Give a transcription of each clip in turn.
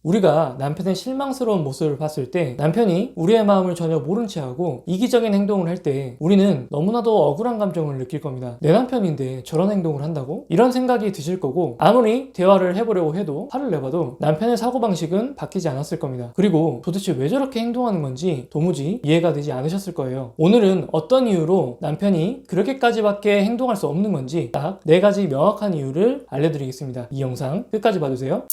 우리가 남편의 실망스러운 모습을 봤을 때 남편이 우리의 마음을 전혀 모른 채 하고 이기적인 행동을 할 때 우리는 너무나도 억울한 감정을 느낄 겁니다. 내 남편인데 저런 행동을 한다고? 이런 생각이 드실 거고, 아무리 대화를 해보려고 해도 화를 내봐도 남편의 사고방식은 바뀌지 않았을 겁니다. 그리고 도대체 왜 저렇게 행동하는 건지 도무지 이해가 되지 않으셨을 거예요. 오늘은 어떤 이유로 남편이 그렇게까지밖에 행동할 수 없는 건지 딱 4가지 명확한 이유를 알려드리겠습니다. 이 영상 끝까지 봐주세요.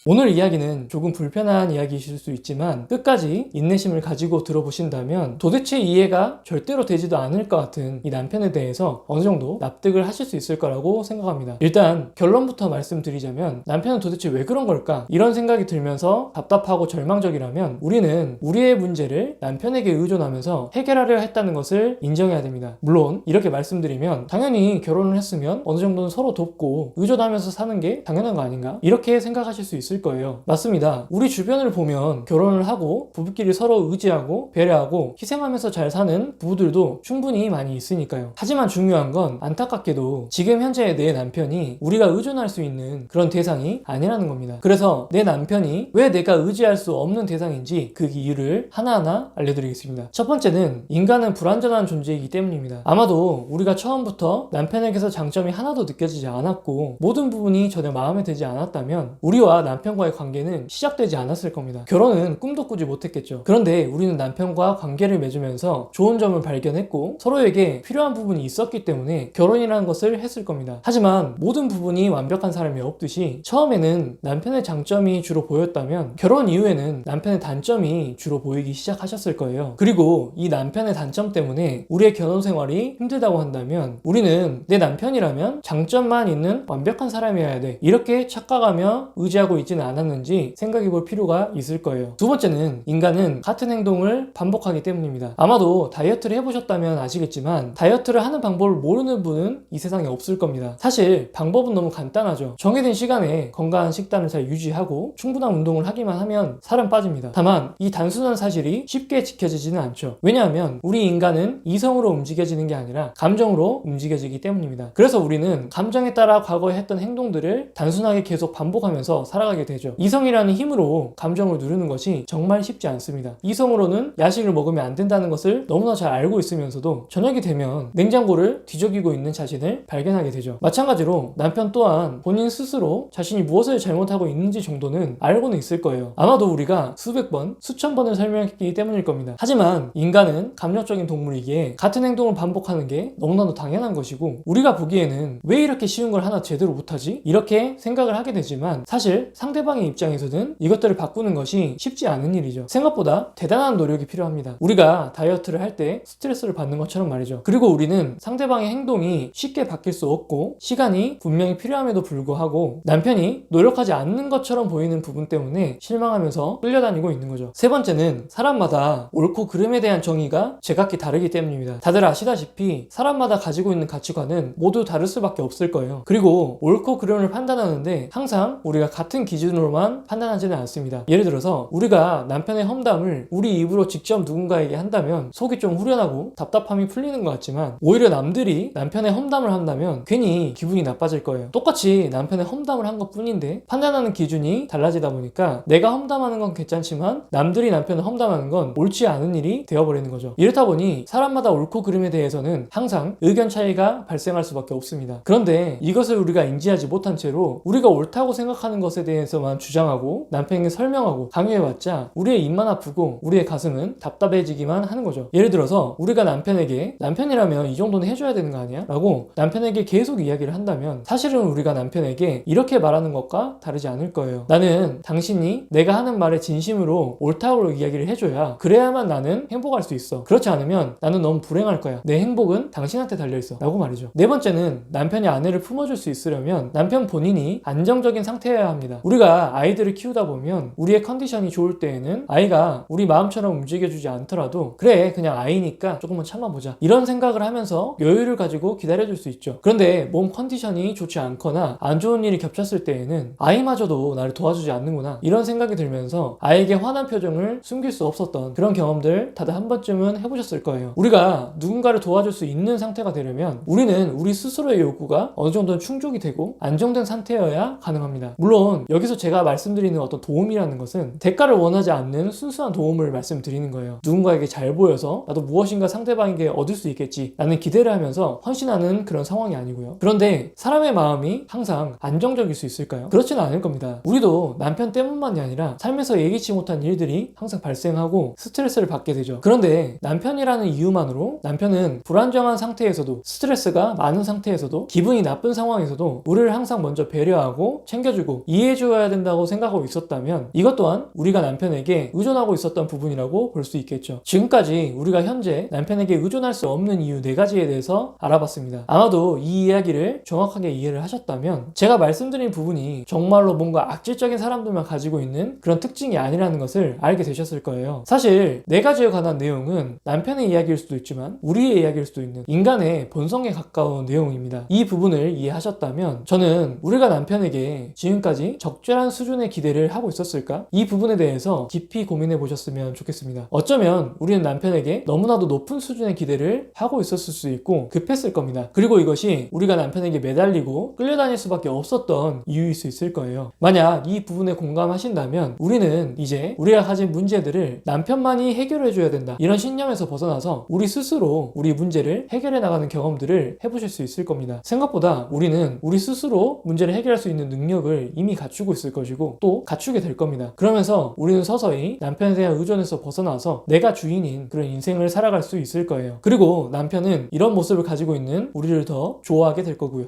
오늘 이야기는 조금 불편한 이야기이실 수 있지만 끝까지 인내심을 가지고 들어보신다면 도대체 이해가 절대로 되지도 않을 것 같은 이 남편에 대해서 어느 정도 납득을 하실 수 있을 거라고 생각합니다. 일단 결론부터 말씀드리자면, 남편은 도대체 왜 그런 걸까? 이런 생각이 들면서 답답하고 절망적이라면 우리는 우리의 문제를 남편에게 의존하면서 해결하려 했다는 것을 인정해야 됩니다. 물론 이렇게 말씀드리면 당연히 결혼을 했으면 어느 정도는 서로 돕고 의존하면서 사는 게 당연한 거 아닌가? 이렇게 생각하실 수 있을 거예요. 맞습니다. 우리 주변을 보면 결혼을 하고 부부끼리 서로 의지하고 배려하고 희생하면서 잘 사는 부부들도 충분히 많이 있으니까요. 하지만 중요한 건 안타깝게도 지금 현재의 내 남편이 우리가 의존할 수 있는 그런 대상이 아니라는 겁니다. 그래서 내 남편이 왜 내가 의지할 수 없는 대상인지 그 이유를 하나하나 알려드리겠습니다. 첫 번째는 인간은 불완전한 존재이기 때문입니다. 아마도 우리가 처음부터 남편에게서 장점이 하나도 느껴지지 않았고 모든 부분이 전혀 마음에 들지 않았다면 우리와 남편과의 관계는 시작되지 않았을 겁니다. 결혼은 꿈도 꾸지 못했겠죠. 그런데 우리는 남편과 관계를 맺으면서 좋은 점을 발견했고 서로에게 필요한 부분이 있었기 때문에 결혼이라는 것을 했을 겁니다. 하지만 모든 부분이 완벽한 사람이 없듯이 처음에는 남편의 장점이 주로 보였다면 결혼 이후에는 남편의 단점이 주로 보이기 시작하셨을 거예요. 그리고 이 남편의 단점 때문에 우리의 결혼 생활이 힘들다고 한다면 우리는 내 남편이라면 장점만 있는 완벽한 사람이어야 돼, 이렇게 착각하며 의지하고 있지는 않았는지 생각해 볼 필요가 있을 거예요. 두 번째는 인간은 같은 행동을 반복하기 때문입니다. 아마도 다이어트를 해보셨다면 아시겠지만 다이어트를 하는 방법을 모르는 분은 이 세상에 없을 겁니다. 사실 방법은 너무 간단하죠. 정해진 시간에 건강한 식단을 잘 유지하고 충분한 운동을 하기만 하면 살은 빠집니다. 다만 이 단순한 사실이 쉽게 지켜지지는 않죠. 왜냐하면 우리 인간은 이성으로 움직여지는 게 아니라 감정으로 움직여지기 때문입니다. 그래서 우리는 감정에 따라 과거에 했던 행동들을 단순하게 계속 반복하면서 살아가게 되죠. 이성이라는 힘으로 감정을 누르는 것이 정말 쉽지 않습니다. 이성으로는 야식을 먹으면 안 된다는 것을 너무나 잘 알고 있으면서도 저녁이 되면 냉장고를 뒤적이고 있는 자신을 발견하게 되죠. 마찬가지로 남편 또한 본인 스스로 자신이 무엇을 잘못하고 있는지 정도는 알고는 있을 거예요. 아마도 우리가 수백 번, 수천 번을 설명했기 때문일 겁니다. 하지만 인간은 감정적인 동물이기에 같은 행동을 반복하는 게 너무나도 당연한 것이고, 우리가 보기에는 왜 이렇게 쉬운 걸 하나 제대로 못하지? 이렇게 생각을 하게 되지만 사실 상대방의 입장에서는 이것들을 바꾸는 것이 쉽지 않은 일이죠. 생각보다 대단한 노력이 필요합니다. 우리가 다이어트를 할 때 스트레스를 받는 것처럼 말이죠. 그리고 우리는 상대방의 행동이 쉽게 바뀔 수 없고 시간이 분명히 필요함에도 불구하고 남편이 노력하지 않는 것처럼 보이는 부분 때문에 실망하면서 끌려다니고 있는 거죠. 세 번째는 사람마다 옳고 그름에 대한 정의가 제각기 다르기 때문입니다. 다들 아시다시피 사람마다 가지고 있는 가치관은 모두 다를 수밖에 없을 거예요. 그리고 옳고 그름을 판단하는데 항상 우리가 같은 기준으로만 판단하지는 않습니다. 예를 들어서 우리가 남편의 험담을 우리 입으로 직접 누군가에게 한다면 속이 좀 후련하고 답답함이 풀리는 것 같지만, 오히려 남들이 남편의 험담을 한다면 괜히 기분이 나빠질 거예요. 똑같이 남편의 험담을 한 것뿐인데 판단하는 기준이 달라지다 보니까 내가 험담하는 건 괜찮지만 남들이 남편을 험담하는 건 옳지 않은 일이 되어버리는 거죠. 이렇다 보니 사람마다 옳고 그름에 대해서는 항상 의견 차이가 발생할 수밖에 없습니다. 그런데 이것을 우리가 인지하지 못한 채로 우리가 옳다고 생각하는 것에 대해서만 주장하고 남편에게 설명하고 강요해봤자 우리의 입만 아프고 우리의 가슴은 답답해지기만 하는 거죠. 예를 들어서 우리가 남편에게 남편이라면 이 정도는 해줘야 되는 거 아니야? 라고 남편에게 계속 이야기를 한다면 사실은 우리가 남편에게 이렇게 말하는 것과 다르지 않을 거예요. 나는 당신이 내가 하는 말에 진심으로 옳다고 이야기를 해줘야 그래야만 나는 행복할 수 있어. 그렇지 않으면 나는 너무 불행할 거야. 내 행복은 당신한테 달려있어. 라고 말이죠. 네 번째는 남편이 아내를 품어줄 수 있으려면 남편 본인이 안정적인 상태여야 합니다. 우리가 아이들을 키우다 보면 우리의 컨디션이 좋을 때에는 아이가 우리 마음처럼 움직여주지 않더라도 그래 그냥 아이니까 조금만 참아보자 이런 생각을 하면서 여유를 가지고 기다려줄 수 있죠. 그런데 몸 컨디션이 좋지 않거나 안 좋은 일이 겹쳤을 때에는 아이마저도 나를 도와주지 않는구나 이런 생각이 들면서 아이에게 화난 표정을 숨길 수 없었던 그런 경험들 다들 한 번쯤은 해보셨을 거예요. 우리가 누군가를 도와줄 수 있는 상태가 되려면 우리는 우리 스스로의 요구가 어느 정도는 충족이 되고 안정된 상태여야 가능합니다. 물론 여기서 제가 말씀드리는 어떤 도움이라는 것은 대가를 원하지 않는 순수한 도움을 말씀드리는 거예요. 누군가에게 잘 보여서 나도 무엇인가 상대방에게 얻을 수 있겠지 라는 기대를 하면서 헌신하는 그런 상황이 아니고요. 그런데 사람의 마음이 항상 안정적일 수 있을까요? 그렇지는 않을 겁니다. 우리도 남편 때문만이 아니라 삶에서 예기치 못한 일들이 항상 발생하고 스트레스를 받게 되죠. 그런데 남편이라는 이유만으로 남편은 불안정한 상태에서도 스트레스가 많은 상태에서도 기분이 나쁜 상황에서도 우리를 항상 먼저 배려하고 챙겨주고 이해해줘야 된다고 생각하고 있었다면 이것 또한 우리가 남편에게 의존하고 있었던 부분이라고 볼 수 있겠죠. 지금까지 우리가 현재 남편에게 의존할 수 없는 이유 4가지에 대해서 알아봤습니다. 아마도 이 이야기를 정확하게 이해를 하셨다면 제가 말씀드린 부분이 정말로 뭔가 악질적인 사람들만 가지고 있는 그런 특징이 아니라는 것을 알게 되셨을 거예요. 사실 4가지에 관한 내용은 남편의 이야기일 수도 있지만 우리의 이야기일 수도 있는 인간의 본성에 가까운 내용입니다. 이 부분을 이해하셨다면 저는 우리가 남편에게 지금까지 적절한 수준의 기대를 하고 있었을까? 이 부분에 대해서 깊이 고민해 보셨으면 좋겠습니다. 어쩌면 우리는 남편에게 너무나도 높은 수준의 기대를 하고 있었을 수 있고 급했을 겁니다. 그리고 이것이 우리가 남편에게 매달리고 끌려다닐 수밖에 없었던 이유일 수 있을 거예요. 만약 이 부분에 공감하신다면 우리는 이제 우리가 가진 문제들을 남편만이 해결해 줘야 된다 이런 신념에서 벗어나서 우리 스스로 우리 문제를 해결해 나가는 경험들을 해보실 수 있을 겁니다. 생각보다 우리는 우리 스스로 문제를 해결할 수 있는 능력을 이미 갖추고 있을 것이고 또 갖추게 될 겁니다. 그러면서 우리는 서서히 남편에 대한 의존에서 벗어나서 내가 주인인 그런 인생을 살아갈 수 있을 거예요. 그리고 남편은 이런 모습을 가지고 있는 우리를 더 좋아하게 될 거고요.